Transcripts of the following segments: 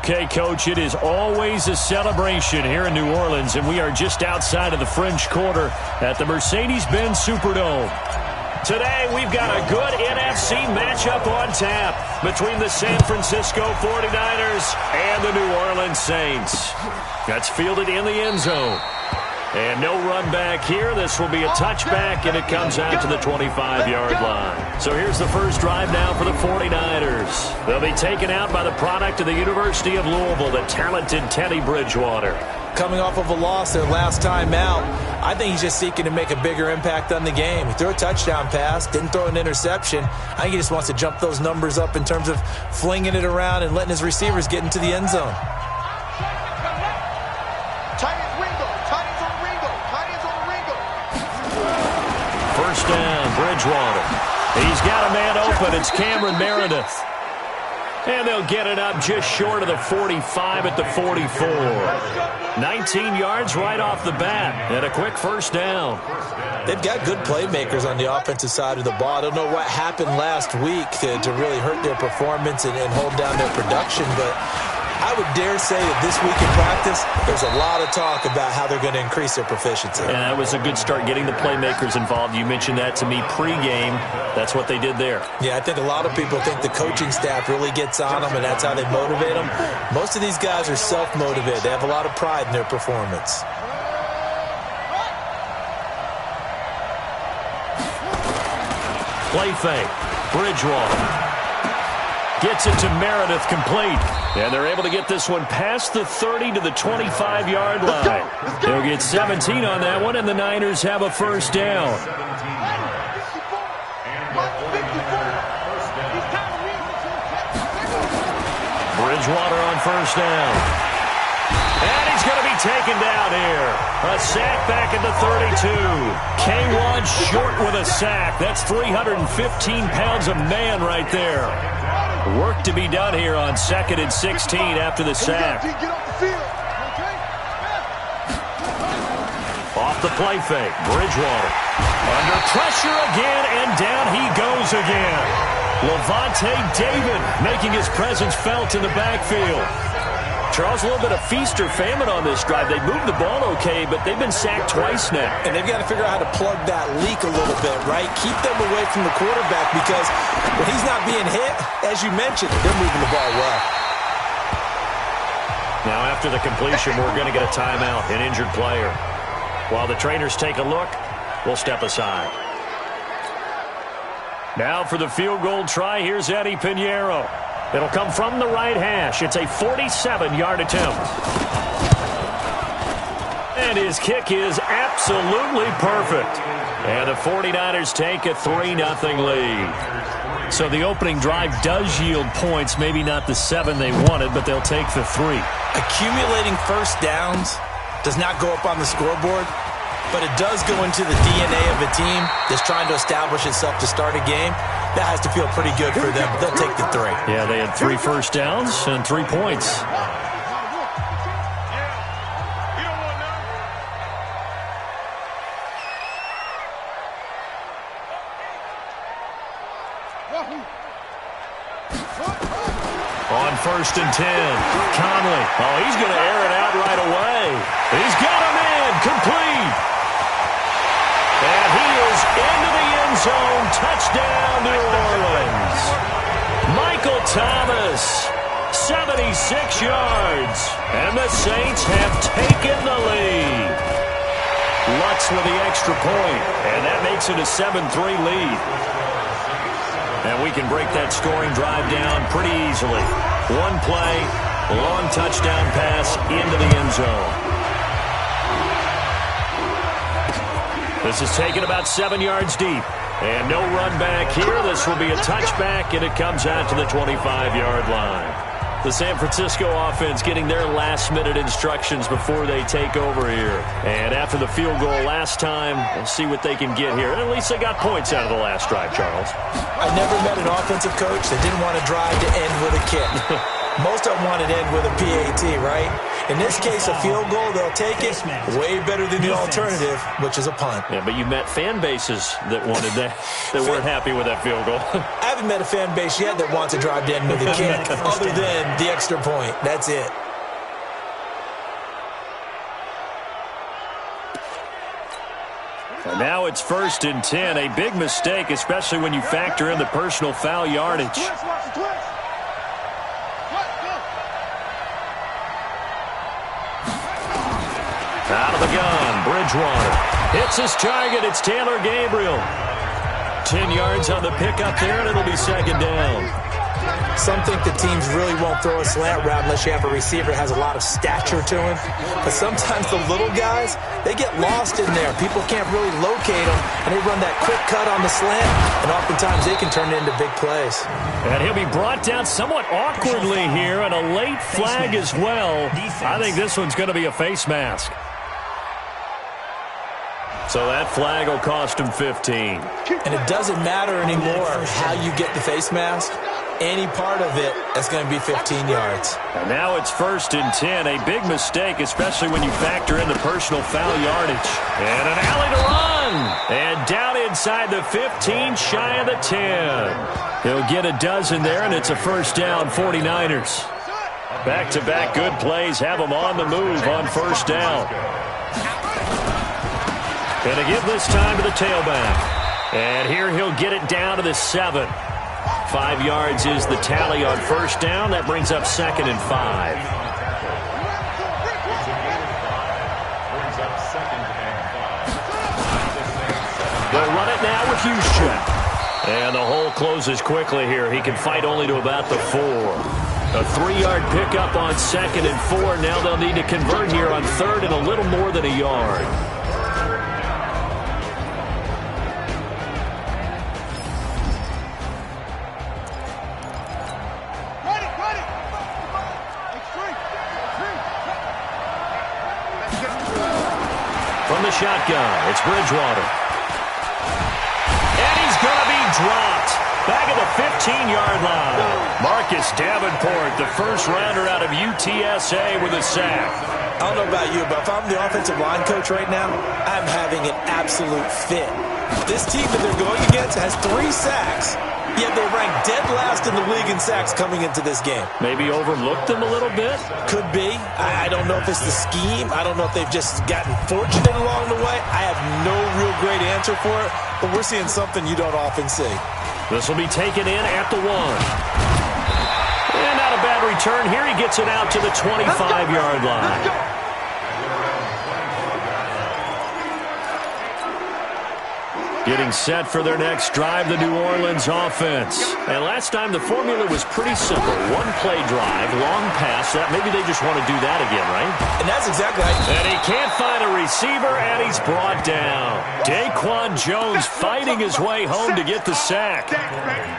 Okay, Coach, it is always a celebration here in New Orleans, and we are just outside of the French Quarter at the Mercedes-Benz Superdome. Today, we've got a good NFC matchup on tap between the San Francisco 49ers and the New Orleans Saints. That's fielded in the end zone. And no run back here. This will be a touchback, and it comes out to the 25-yard line. So here's the first drive now for the 49ers. They'll be taken out by the product of the University of Louisville, the talented Teddy Bridgewater. Coming off of a loss their last time out, I think he's just seeking to make a bigger impact on the game. He threw a touchdown pass, didn't throw an interception. I think he just wants to jump those numbers up in terms of flinging it around and letting his receivers get into the end zone. First down, Bridgewater. He's got a man open. It's Cameron Meredith. And they'll get it up just short of the 45 at the 44. 19 yards right off the bat and a quick first down. They've got good playmakers on the offensive side of the ball. I don't know what happened last week to really hurt their performance and hold down their production, but I would dare say that this week in practice, there's a lot of talk about how they're going to increase their proficiency. And that was a good start getting the playmakers involved. You mentioned that to me pregame. That's what they did there. Yeah, I think a lot of people think the coaching staff really gets on them, and that's how they motivate them. Most of these guys are self-motivated. They have a lot of pride in their performance. Play fake. Bridgewater gets it to Meredith, complete. And they're able to get this one past the 30 to the 25-yard line. They'll get 17 on that one, and the Niners have a first down. Bridgewater on first down. And he's going to be taken down here. A sack back at the 32. K1 short with a sack. That's 315 pounds of man right there. Work to be done here on 2nd and 16 after the sack. Off the play fake, Bridgewater. Under pressure again, and down he goes again. Levante David making his presence felt in the backfield. Charles, a little bit of feast or famine on this drive. They moved the ball okay, but they've been sacked twice now. And they've got to figure out how to plug that leak a little bit, right? Keep them away from the quarterback, because when he's not being hit, as you mentioned, they're moving the ball well. Now after the completion, we're going to get a timeout, an injured player. While the trainers take a look, we'll step aside. Now for the field goal try, here's Eddie Pinheiro. It'll come from the right hash. It's a 47-yard attempt. And his kick is absolutely perfect. And the 49ers take a 3-0 lead. So the opening drive does yield points, maybe not the 7 they wanted, but they'll take the 3. Accumulating first downs does not go up on the scoreboard, but it does go into the DNA of a team that's trying to establish itself to start a game. That has to feel pretty good for them. They'll take the 3. Yeah, they had 3 first downs and 3 points. On 1st and 10, Conley. Oh, he's going to air it out right away. He's got a man, complete. And he is into the end zone. Touchdown, New Orleans. Michael Thomas, 76 yards. And the Saints have taken the lead. Lutz with the extra point, and that makes it a 7-3 lead. And we can break that scoring drive down pretty easily. One play, long touchdown pass into the end zone. This is taken about 7 yards deep. And no run back here. This will be a touchback, and it comes out to the 25-yard line. The San Francisco offense getting their last-minute instructions before they take over here. And after the field goal last time, we'll see what they can get here. And at least they got points out of the last drive, Charles. I never met an offensive coach that didn't want to drive to end with a kick. Most of them want it in with a PAT, right? In this case, a field goal, they'll take it. Way better than the alternative, which is a punt. Yeah, but you met fan bases that wanted that, that weren't happy with that field goal. I haven't met a fan base yet that wants to drive in with a kick other than the extra point. That's it. And now it's 1st and 10. A big mistake, especially when you factor in the personal foul yardage. Out of the gun, Bridgewater. Hits his target. It's Taylor Gabriel. 10 yards on the pickup there, and it'll be 2nd down. Some think the teams really won't throw a slant route unless you have a receiver that has a lot of stature to him. But sometimes the little guys, they get lost in there. People can't really locate them, and they run that quick cut on the slant, and oftentimes they can turn it into big plays. And he'll be brought down somewhat awkwardly here, and a late flag as well. I think this one's going to be a face mask. So that flag will cost him 15. And it doesn't matter anymore how you get the face mask. Any part of it, that's going to be 15 yards. And now it's 1st and 10. A big mistake, especially when you factor in the personal foul yardage. And an alley to run. And down inside the 15, shy of the 10. He'll get a dozen there, and it's a 1st down, 49ers. Back-to-back good plays have them on the move on 1st down. And to give this time to the tailback. And here he'll get it down to the 7. 5 yards is the tally on 1st down. That brings up 2nd and 5. They'll run it now with Juszczyk. And the hole closes quickly here. He can fight only to about the 4. A 3-yard pickup on 2nd and 4. Now they'll need to convert here on 3rd and a little more than a yard. From the shotgun, it's Bridgewater. And he's going to be dropped. Back at the 15-yard line. Marcus Davenport, the first rounder out of UTSA with a sack. I don't know about you, but if I'm the offensive line coach right now, I'm having an absolute fit. This team that they're going against has 3 sacks, yet they rank dead last in the league in sacks coming into this game. Maybe overlooked them a little bit? Could be. I don't know if it's the scheme. I don't know if they've just gotten fortunate along the way. I have no real great answer for it, but we're seeing something you don't often see. This will be taken in at the 1. And not a bad return here. He gets it out to the 25-yard line. Getting set for their next drive, the New Orleans offense. And last time the formula was pretty simple. 1-play drive, long pass. Maybe they just want to do that again, right? And that's exactly right. And he can't find a receiver, and he's brought down. Daquan Jones fighting his way home to get the sack.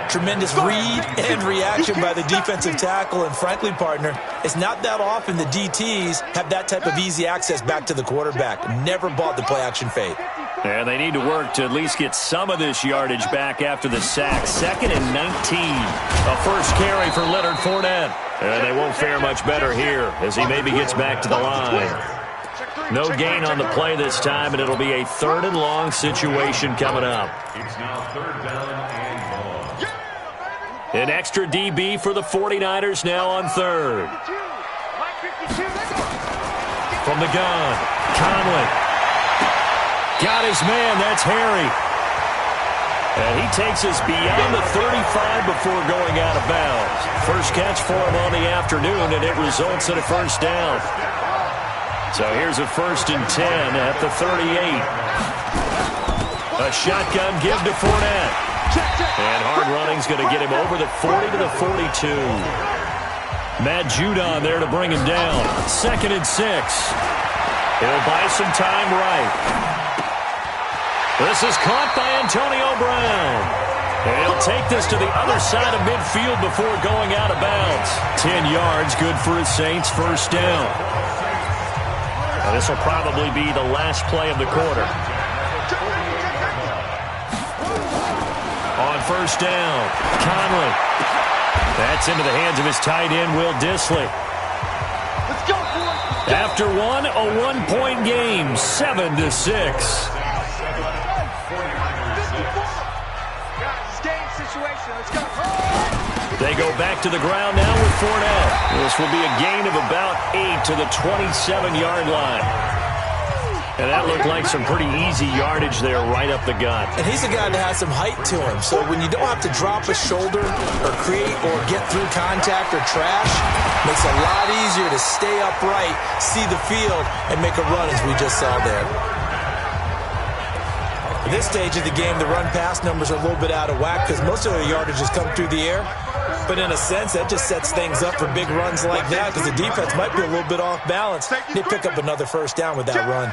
Tremendous read and reaction by the defensive tackle. And frankly, partner, it's not that often the DTs have that type of easy access back to the quarterback. Never bought the play-action fade. And they need to work to at least get some of this yardage back after the sack. 2nd and 19. A first carry for Leonard Fournette. And they won't fare much better here as he maybe gets back to the line. No gain on the play this time, and it'll be a 3rd and long situation coming up. It's now 3rd down and long. An extra DB for the 49ers now on 3rd. From the gun, Conley. Got his man, that's Harry. And he takes us beyond the 35 before going out of bounds. First catch for him on the afternoon, and it results in a 1st down. So here's a 1st and 10 at the 38. A shotgun give to Fournette. And hard running's going to get him over the 40 to the 42. Matt Judon there to bring him down. 2nd and 6. He'll buy some time right. This is caught by Antonio Brown. And he'll take this to the other side of midfield before going out of bounds. 10 yards, good for his Saints, 1st down. Now this will probably be the last play of the quarter. On 1st down, Conley. That's into the hands of his tight end, Will Dissly. Let's go, boys. After one, a one-point game, 7-6. They go back to the ground now with Fournette. This will be a gain of about 8 to the 27-yard line. And that looked like some pretty easy yardage there right up the gut. And he's a guy that has some height to him. So when you don't have to drop a shoulder or create or get through contact or trash, makes it a lot easier to stay upright, see the field, and make a run as we just saw there. At this stage of the game, the run-pass numbers are a little bit out of whack because most of the yardage has come through the air. But in a sense, that just sets things up for big runs like that because the defense might be a little bit off balance. They pick up another first down with that run.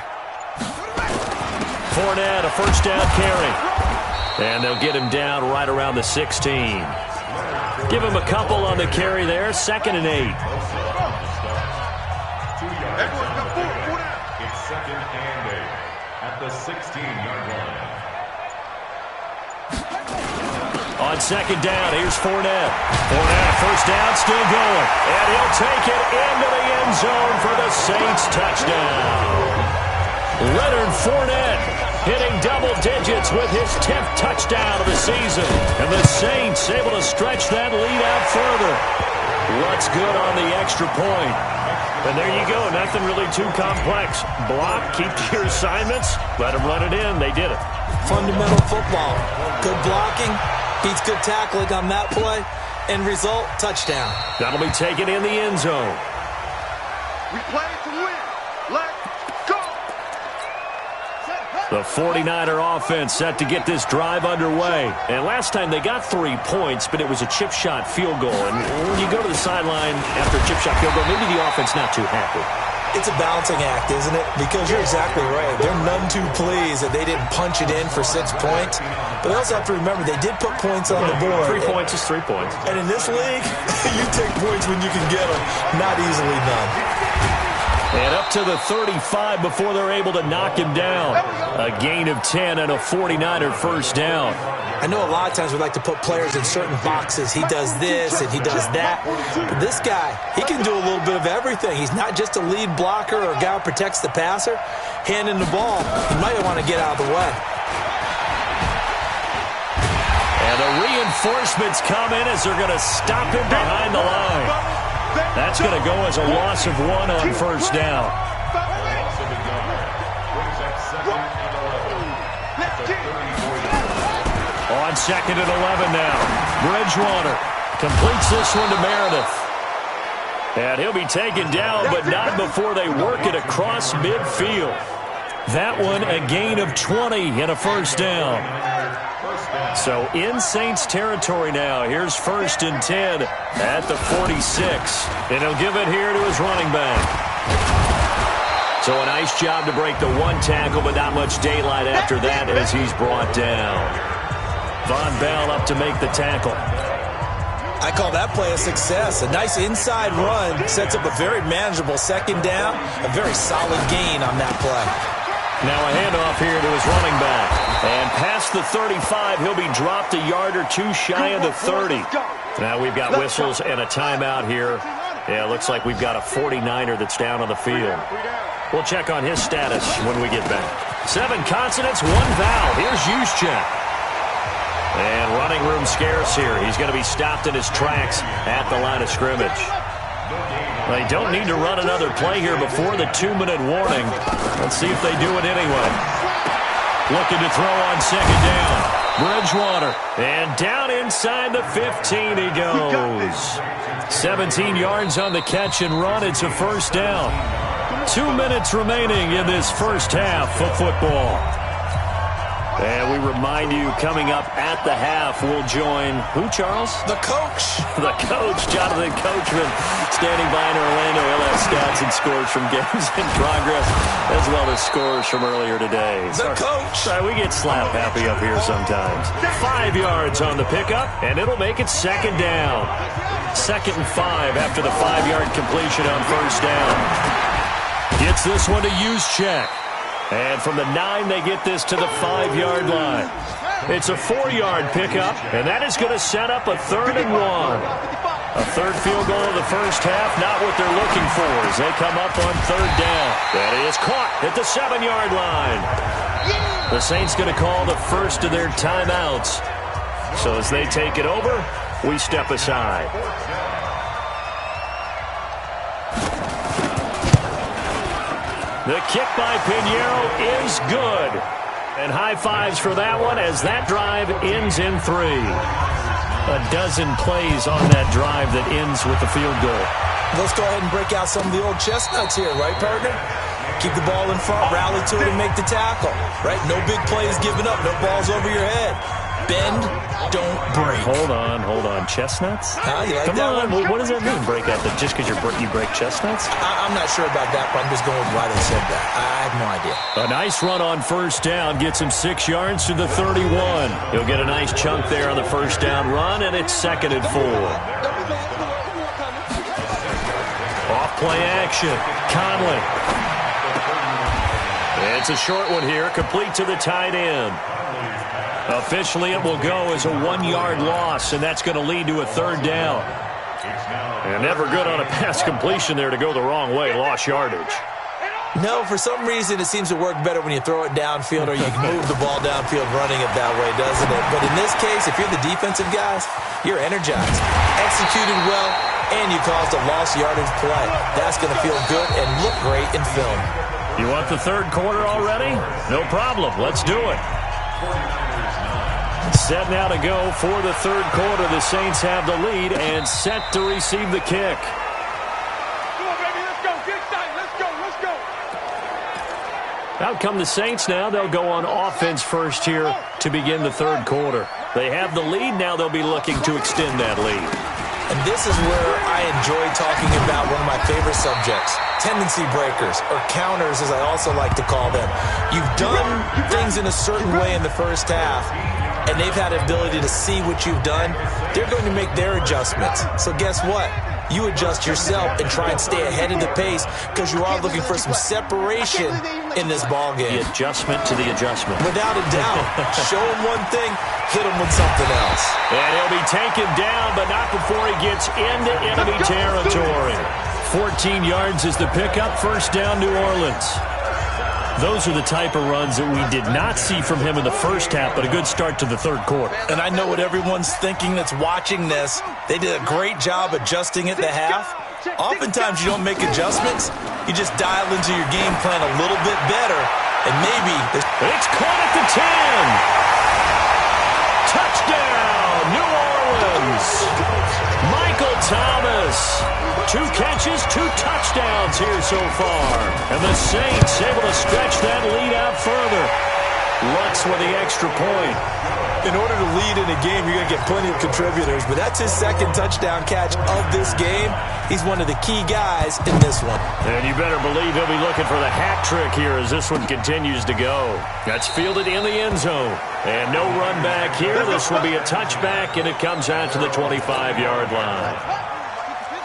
Fournette, a first down carry. And they'll get him down right around the 16. Give him a couple on the carry there, 2nd and 8. It's 2nd and 8 at the 16-yard line. On 2nd down, here's Fournette. Fournette, first down, still going. And he'll take it into the end zone for the Saints touchdown. Leonard Fournette hitting double digits with his 10th touchdown of the season. And the Saints able to stretch that lead out further. What's good on the extra point? And there you go, nothing really too complex. Block, keep to your assignments, let them run it in. They did it. Fundamental football. Good blocking, beats good tackling on that play. End result, touchdown. That'll be taken in the end zone. We play to win. Let's go. The 49er offense set to get this drive underway. And last time they got 3 points, but it was a chip shot field goal. And when you go to the sideline after a chip shot field goal, maybe the offense not too happy. It's a balancing act, isn't it? Because you're exactly right. They're none too pleased that they didn't punch it in for 6 points. But they also have to remember they did put points on the board. 3 points is 3 points. And in this league, you take points when you can get them. Not easily done. And up to the 35 before they're able to knock him down. A gain of 10 and a 49er first down. I know a lot of times we like to put players in certain boxes. He does this and he does that. But this guy, he can do a little bit of everything. He's not just a lead blocker or a guy who protects the passer. Handing the ball, he might want to get out of the way. And the reinforcements come in as they're going to stop him behind the line. That's going to go as a loss of 1 on first down. Loss of a yard. Brings up 2nd and 11 at the 34-yard line. On 2nd and 11 now. Bridgewater completes this one to Meredith. And he'll be taken down, but not before they work it across midfield. That one a gain of 20 and a first down. So in Saints territory now. Here's 1st and 10 at the 46. And he'll give it here to his running back. So a nice job to break the 1 tackle, but not much daylight after that as he's brought down. Von Bell up to make the tackle. I call that play a success. A nice inside run sets up a very manageable 2nd down. A very solid gain on that play. Now a handoff here to his running back. And past the 35, he'll be dropped a yard or 2 shy of the 30. Now we've got whistles and a timeout here. Yeah, it looks like we've got a 49er that's down on the field. We'll check on his status when we get back. 7 consonants, 1 vowel. Here's Juszczyk. And running room scarce here. He's going to be stopped in his tracks at the line of scrimmage. They don't need to run another play here before the 2-minute warning. Let's see if they do it anyway. Looking to throw on 2nd down. Bridgewater. And down inside the 15 he goes. 17 yards on the catch and run. It's a first down. 2 minutes remaining in this first half of football. And we remind you, coming up at the half, we'll join who, Charles? The coach. The coach, Jonathan Coachman, standing by in Orlando. He'll have stats and scores from games in progress, as well as scores from earlier today. The coach. Sorry, we get slap happy up here sometimes. 5 yards on the pickup, and it'll make it 2nd down. 2nd and 5 after the 5-yard completion on first down. Gets this one to Juszczyk. And from the 9, they get this to the 5-yard line. It's a 4-yard pickup, and that is going to set up a 3rd and 1. A third field goal of the first half, not what they're looking for as they come up on 3rd down. That is caught at the 7-yard line. The Saints going to call the first of their timeouts. So as they take it over, we step aside. The kick by Pinheiro is good. And high fives for that one as that drive ends in 3. A dozen plays on that drive that ends with the field goal. Let's go ahead and break out some of the old chestnuts here, right, partner? Keep the ball in front, rally to it, and make the tackle, right? No big plays given up, no balls over your head. Bend, don't break. Hold on. Chestnuts? You like Come that on. one? What does that mean, break out? Just because you break chestnuts? I'm not sure about that, but I'm just going with why they said that. I have no idea. A nice run on first down gets him 6 yards to the 31. He'll get a nice chunk there on the first down run, and it's 2nd and 4. Off play action. Conley. It's a short one here, complete to the tight end. Officially, it will go as a 1-yard loss, and that's going to lead to a 3rd down. And never good on a pass completion there to go the wrong way. Lost yardage. No, for some reason, it seems to work better when you throw it downfield or you can move the ball downfield running it that way, doesn't it? But in this case, if you're the defensive guys, you're energized, executed well, and you caused a lost yardage play. That's going to feel good and look great in film. You want the 3rd quarter already? No problem. Let's do it. Set now to go for the 3rd quarter. The Saints have the lead and set to receive the kick. Come on, baby, let's go. Get excited. Let's go. Out come the Saints now. They'll go on offense first here to begin the 3rd quarter. They have the lead. Now they'll be looking to extend that lead. And this is where I enjoy talking about one of my favorite subjects, tendency breakers, or counters as I also like to call them. You've done things in a certain way in the first half, and they've had the ability to see what you've done. They're going to make their adjustments. So guess what? You adjust yourself and try and stay ahead of the pace because you are looking for some separation in this ball game. The adjustment to the adjustment. Without a doubt. Show him one thing, hit him with something else. And he'll be taken down, but not before he gets into enemy territory. 14 yards is the pickup. First down, New Orleans. Those are the type of runs that we did not see from him in the first half, but a good start to the 3rd quarter. And I know what everyone's thinking that's watching this. They did a great job adjusting at the half. Oftentimes you don't make adjustments. You just dial into your game plan a little bit better, and maybe... It's caught at the 10. Touchdown, New Orleans. Michael Thomas. 2 catches, 2 touchdowns here so far. And the Saints able to stretch that lead out further. Lutz with the extra point. In order to lead in a game, you're going to get plenty of contributors, but that's his 2nd touchdown catch of this game. He's one of the key guys in this one. And you better believe he'll be looking for the hat trick here as this one continues to go. That's fielded in the end zone. And no run back here. This will be a touchback, and it comes out to the 25-yard line.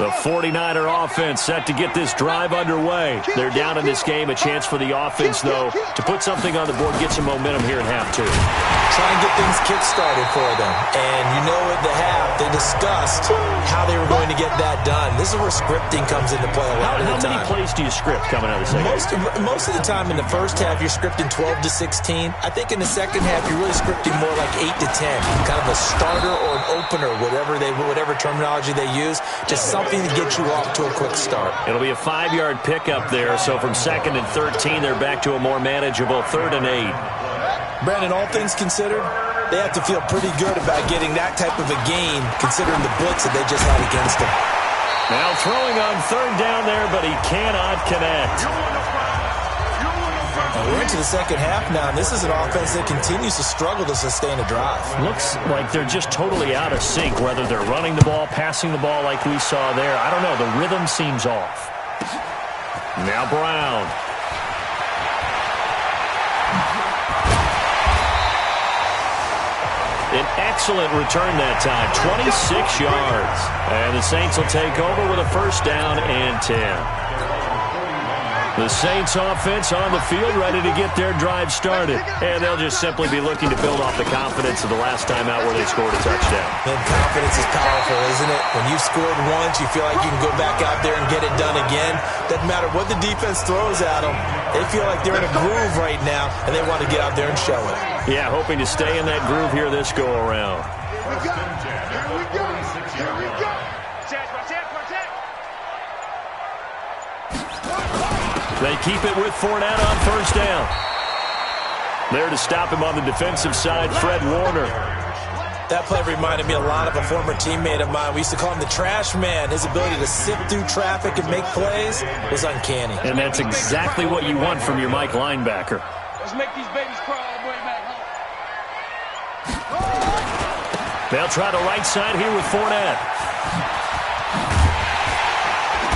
The 49er offense set to get this drive underway. They're down in this game. A chance for the offense, though, to put something on the board, get some momentum here in half 2. Try and get things kick-started for them. And you know at the half, they discussed how they were going to get that done. This is where scripting comes into play a lot of the time. How many plays do you script coming out of the second? Most of the time in the first half, you're scripting 12 to 16. I think in the second half, you're really scripting more like 8 to 10. Kind of a starter or an opener, whatever terminology they use. Just something to get you off to a quick start. It'll be a 5-yard pickup there, so from 2nd and 13, they're back to a more manageable 3rd and 8. Brandon, all things considered, they have to feel pretty good about getting that type of a gain, considering the blitz that they just had against them. Now throwing on 3rd down there, but he cannot connect. We're into the second half now, and this is an offense that continues to struggle to sustain a drive. Looks like they're just totally out of sync, whether they're running the ball, passing the ball like we saw there. I don't know. The rhythm seems off. Now Brown. An excellent return that time, 26 yards. And the Saints will take over with a first down and 10. The Saints offense on the field, ready to get their drive started. And they'll just simply be looking to build off the confidence of the last time out where they scored a touchdown. And confidence is powerful, isn't it? When you've scored once, you feel like you can go back out there and get it done again. Doesn't matter what the defense throws at them. They feel like they're in a groove right now, and they want to get out there and show it. Yeah, hoping to stay in that groove here this go-around. Here we go. Here we go. Here we go. They keep it with Fournette on first down. There to stop him on the defensive side, Fred Warner. That play reminded me a lot of a former teammate of mine. We used to call him the trash man. His ability to sift through traffic and make plays was uncanny. And that's exactly what you want from your Mike linebacker. Let's make these babies cry all the way back home. They'll try the right side here with Fournette.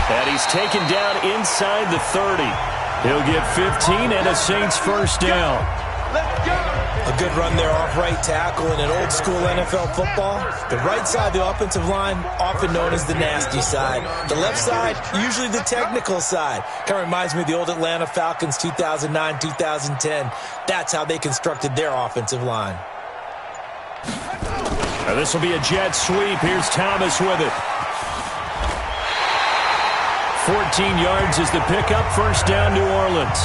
And he's taken down inside the 30. He'll get 15 and a Saints first down. Let's go. A good run there off right tackle in an old-school NFL football. The right side, the offensive line, often known as the nasty side. The left side, usually the technical side. Kind of reminds me of the old Atlanta Falcons 2009, 2010. That's how they constructed their offensive line. Now this will be a jet sweep. Here's Thomas with it. 14 yards is the pickup. First down, New Orleans.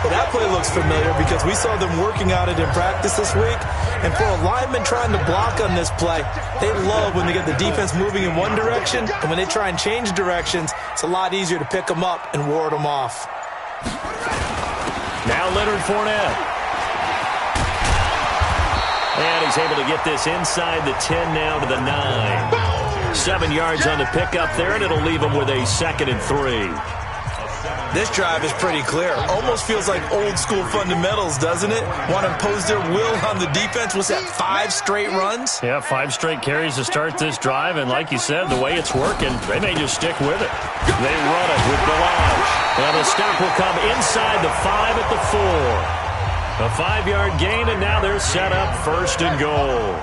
Well, that play looks familiar because we saw them working on it in practice this week. And for a lineman trying to block on this play, they love when they get the defense moving in one direction. And when they try and change directions, it's a lot easier to pick them up and ward them off. Now Leonard Fournette. And he's able to get this inside the 10 now to the 9. 7 yards on the pickup there, and it'll leave him with a 2nd and 3. This drive is pretty clear. Almost feels like old-school fundamentals, doesn't it? Want to impose their will on the defense. Was that 5 straight runs? Yeah, 5 straight carries to start this drive, and like you said, the way it's working, they may just stick with it. They run it with Balaj. And the stop will come inside the 5 at the 4. A 5-yard gain, and now they're set up 1st and goal.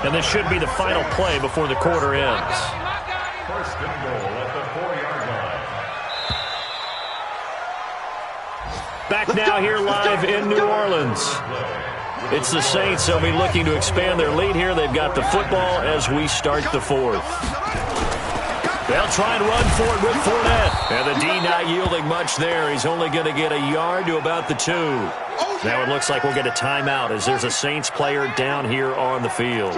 And this should be the final play before the quarter ends. 1st and goal at the 4-yard line. Back now here live in New Orleans. It's the Saints. They'll be looking to expand their lead here. They've got the football as we start the 4th. They'll try and run for it with Fournette. And the D not yielding much there. He's only going to get a yard to about the 2. Now it looks like we'll get a timeout as there's a Saints player down here on the field.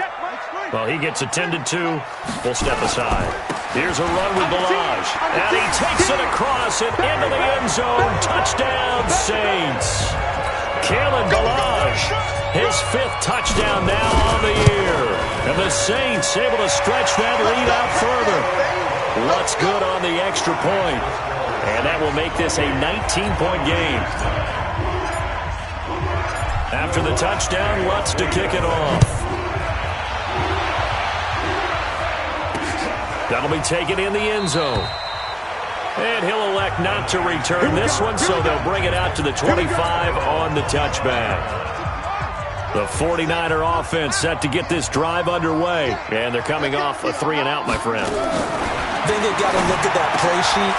Well, he gets attended to. We'll step aside. Here's a run with Balaj. And he takes it across and into the end zone. Touchdown, Saints. Kalen Balaj, his 5th touchdown now on the year. And the Saints able to stretch that lead out further. Lutz good on the extra point. And that will make this a 19-point game. After the touchdown, Lutz to kick it off. That'll be taken in the end zone. And he'll elect not to return this one, so they'll bring it out to the 25 on the touchback. The 49er offense set to get this drive underway. And they're coming off a 3-and-out, my friend. I think they've got to look at that play sheet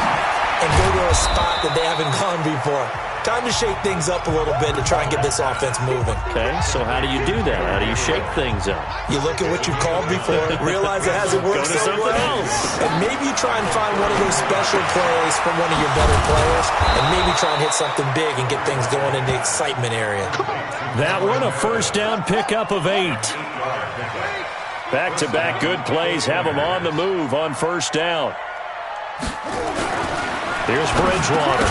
and go to a spot that they haven't gone before. Time to shake things up a little bit to try and get this offense moving. Okay, so how do you do that? How do you shake things up? You look at what you've called before, realize it hasn't worked Go to so something well, else. and maybe try and find one of those special plays from one of your better players, and maybe try and hit something big and get things going in the excitement area. That one, a first down pickup of 8. Back-to-back good plays have them on the move on first down. Here's Bridgewater.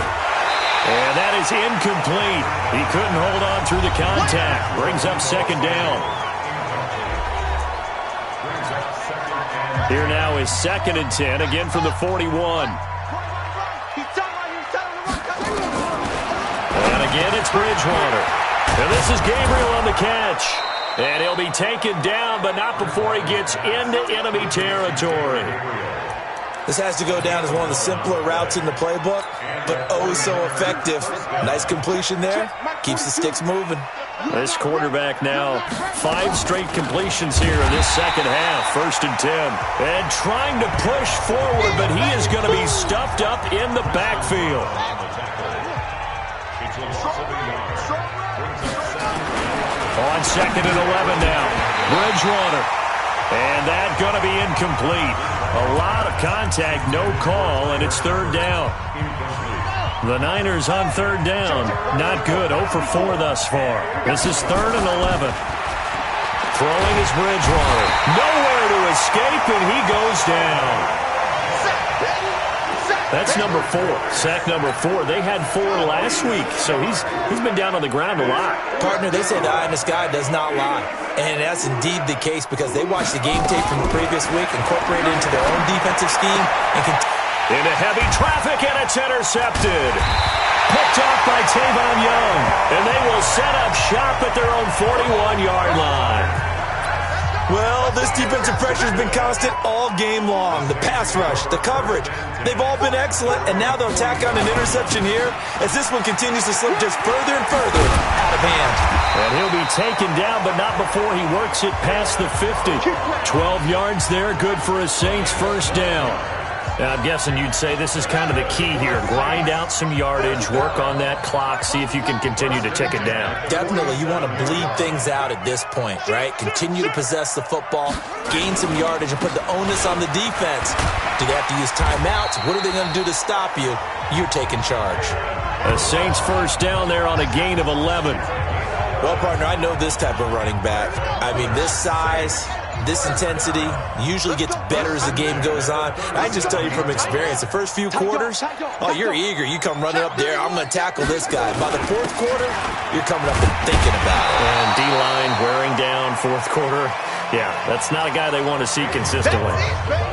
And that is incomplete. He couldn't hold on through the contact. Brings up 2nd down. Here now is 2nd and 10, again from the 41. And again, it's Bridgewater. And this is Gabriel on the catch. And he'll be taken down, but not before he gets into enemy territory. This has to go down as one of the simpler routes in the playbook, but oh so effective. Nice completion there. Keeps the sticks moving. This quarterback now 5 straight completions here in this second half. 1st and 10. And trying to push forward, but he is going to be stuffed up in the backfield. On 2nd and 11 now. Bridgewater. And that going to be incomplete. A lot of contact, no call, and it's 3rd down. The Niners on 3rd down. Not good. 0 for 4 thus far. This is 3rd and 11. Throwing is Bridgewater. Nowhere to escape, and he goes down. That's number 4. Sack number 4. They had 4 last week, so he's been down on the ground a lot. Partner, they say the eye in the sky does not lie. And that's indeed the case because they watched the game tape from the previous week, incorporated into their own defensive scheme, and into heavy traffic, and it's intercepted. Picked off by Tavon Young. And they will set up shop at their own 41-yard line. Well, this defensive pressure has been constant all game long. The pass rush, the coverage, they've all been excellent, and now they'll tack on an interception here as this one continues to slip just further and further out of hand. And he'll be taken down, but not before he works it past the 50. 12 yards there, good for a Saints first down. Now, I'm guessing you'd say this is kind of the key here. Grind out some yardage, work on that clock, see if you can continue to tick it down. Definitely, you want to bleed things out at this point, right? Continue to possess the football, gain some yardage, and put the onus on the defense. Do they have to use timeouts? What are they going to do to stop you? You're taking charge. The Saints first down there on a gain of 11. Well, partner, I know this type of running back. I mean, this size, this intensity usually gets better as the game goes on. I just tell you from experience, the first few quarters, oh, you're eager. You come running up there, I'm going to tackle this guy. By the 4th quarter, you're coming up and thinking about it. And D-line wearing down 4th quarter. Yeah, that's not a guy they want to see consistently.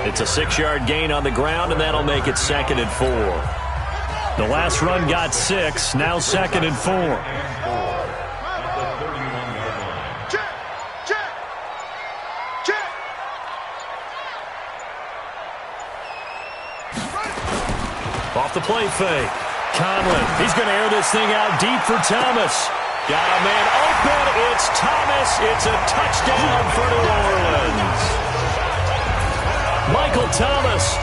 It's a 6-yard gain on the ground, and that'll make it 2nd and 4. The last run got 6, now 2nd and 4. Off the play fake. Conley, he's going to air this thing out deep for Thomas. Got a man open. It's Thomas. It's a touchdown for New Orleans. Michael Thomas.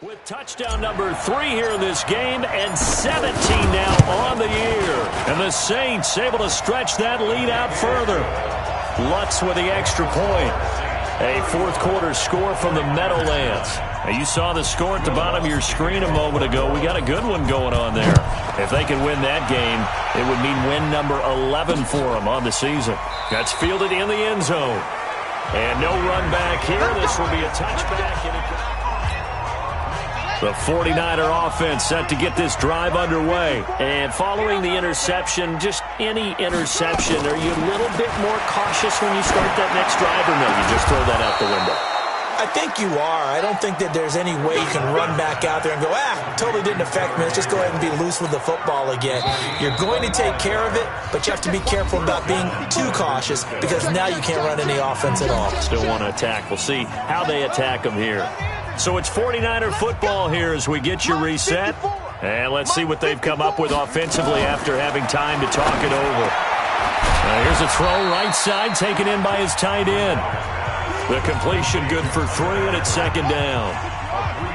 With touchdown number 3 here in this game and 17 now on the year. And the Saints able to stretch that lead out further. Lutz with the extra point. A 4th quarter score from the Meadowlands. Now you saw the score at the bottom of your screen a moment ago. We got a good one going on there. If they can win that game, it would mean win number 11 for them on the season. That's fielded in the end zone. And no run back here. This will be a touchback. The 49er offense set to get this drive underway. And following the interception, just any interception, are you a little bit more cautious when you start that next drive, or no, you just throw that out the window? I think you are. I don't think that there's any way you can run back out there and go, totally didn't affect me. Let's just go ahead and be loose with the football again. You're going to take care of it, but you have to be careful about being too cautious because now you can't run any offense at all. Still want to attack. We'll see how they attack them here. So it's 49er football here as we get you reset. And let's see what they've come up with offensively after having time to talk it over. Here's a throw right side taken in by his tight end. The completion good for 3, and it's 2nd down.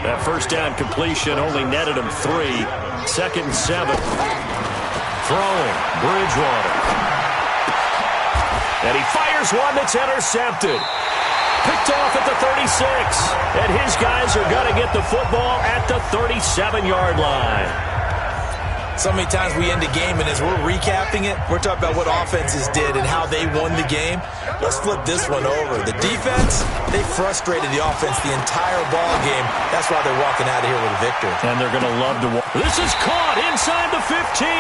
That first down completion only netted him 3. 2nd and 7. Throwing, Bridgewater. And he fires one that's intercepted. Picked off at the 36. And his guys are going to get the football at the 37-yard line. So many times we end the game, and as we're recapping it, we're talking about what offenses did and how they won the game. Let's flip this one over. The defense, they frustrated the offense the entire ball game. That's why they're walking out of here with a victory. And they're going to love to walk. This is caught inside the 15.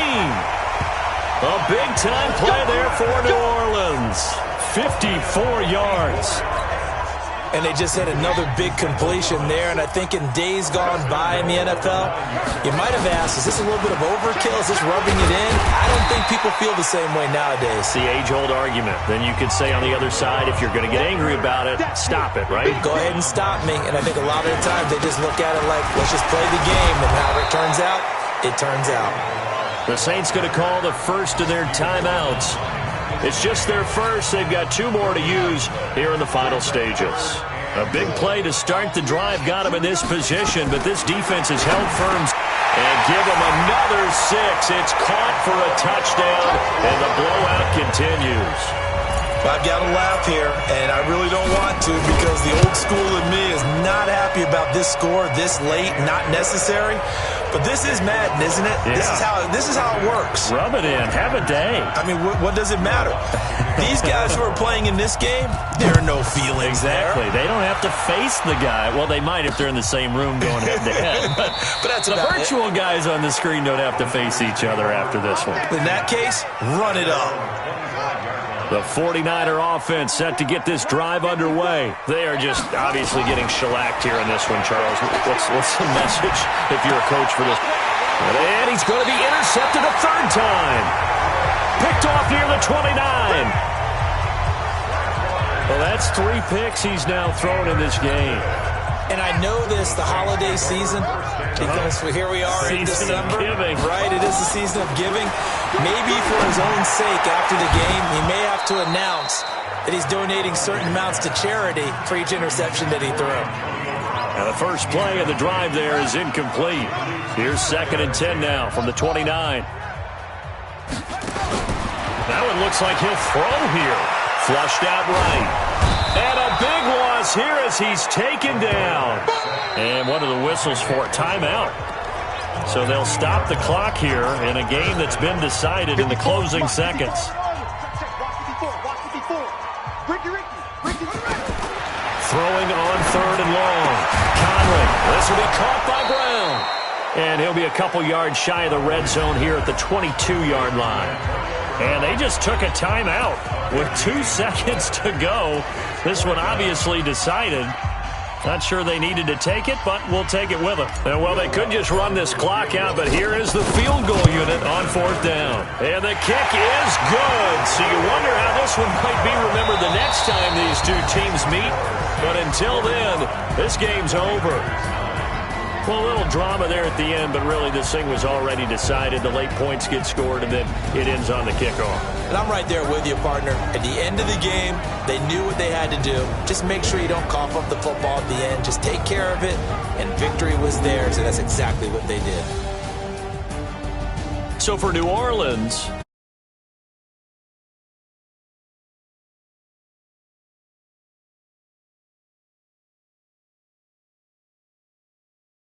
A big-time play there for New Orleans. 54 yards. and they just had another big completion there. And I think in days gone by in the NFL, you might have asked, is this a little bit of overkill? Is this rubbing it in? I don't think people feel the same way nowadays. The age-old argument. Then you could say on the other side, if you're going to get angry about it, stop it, right? Go ahead and stop me. And I think a lot of the times they just look at it like, let's just play the game. And however it turns out, it turns out. The Saints going to call the first of their timeouts. It's just their first. They've got 2 more to use here in the final stages. A big play to start the drive got him in this position, but this defense has held firm. And give him another 6. It's caught for a touchdown, and the blowout continues. I've got to laugh here, and I really don't want to because the old school in me is not happy about this score this late, not necessary. But this is Madden, isn't it? Yeah. This is how it works. Rub it in. Have a day. I mean, what does it matter? These guys who are playing in this game, there are no feelings Exactly. there. They don't have to face the guy. Well, they might if they're in the same room going head-to-head. But that's the about virtual guys on the screen don't have to face each other after this one. In that case, run it up. The 49er offense set to get this drive underway. They are just obviously getting shellacked here in this one, Charles. What's the message if you're a coach for this? And he's going to be intercepted a 3rd time. Picked off near the 29. Well, that's 3 picks he's now thrown in this game. And I know this, the holiday season, because here we are in December. Giving. Right, it is the season of giving. Maybe for his own sake after the game, he may have to announce that he's donating certain amounts to charity for each interception that he threw. And the first play of the drive there is incomplete. Here's 2nd and 10 now from the 29. That one looks like he'll throw here. Flushed out right. And a big loss here as he's taken down. And what are the whistles for? Timeout. So they'll stop the clock here in a game that's been decided in the closing seconds. Throwing on 3rd and long. Conley. This will be caught by Brown. And he'll be a couple yards shy of the red zone here at the 22-yard line. And they just took a timeout with 2 seconds to go. This one obviously decided. Not sure they needed to take it, but we'll take it with them. And, well, they could just run this clock out, but here is the field goal unit on 4th down. And the kick is good. So you wonder how this one might be remembered the next time these 2 teams meet. But until then, this game's over. Well, a little drama there at the end, but really this thing was already decided. The late points get scored, and then it ends on the kickoff. And I'm right there with you, partner. At the end of the game, they knew what they had to do. Just make sure you don't cough up the football at the end. Just take care of it, and victory was theirs, and that's exactly what they did. So for New Orleans,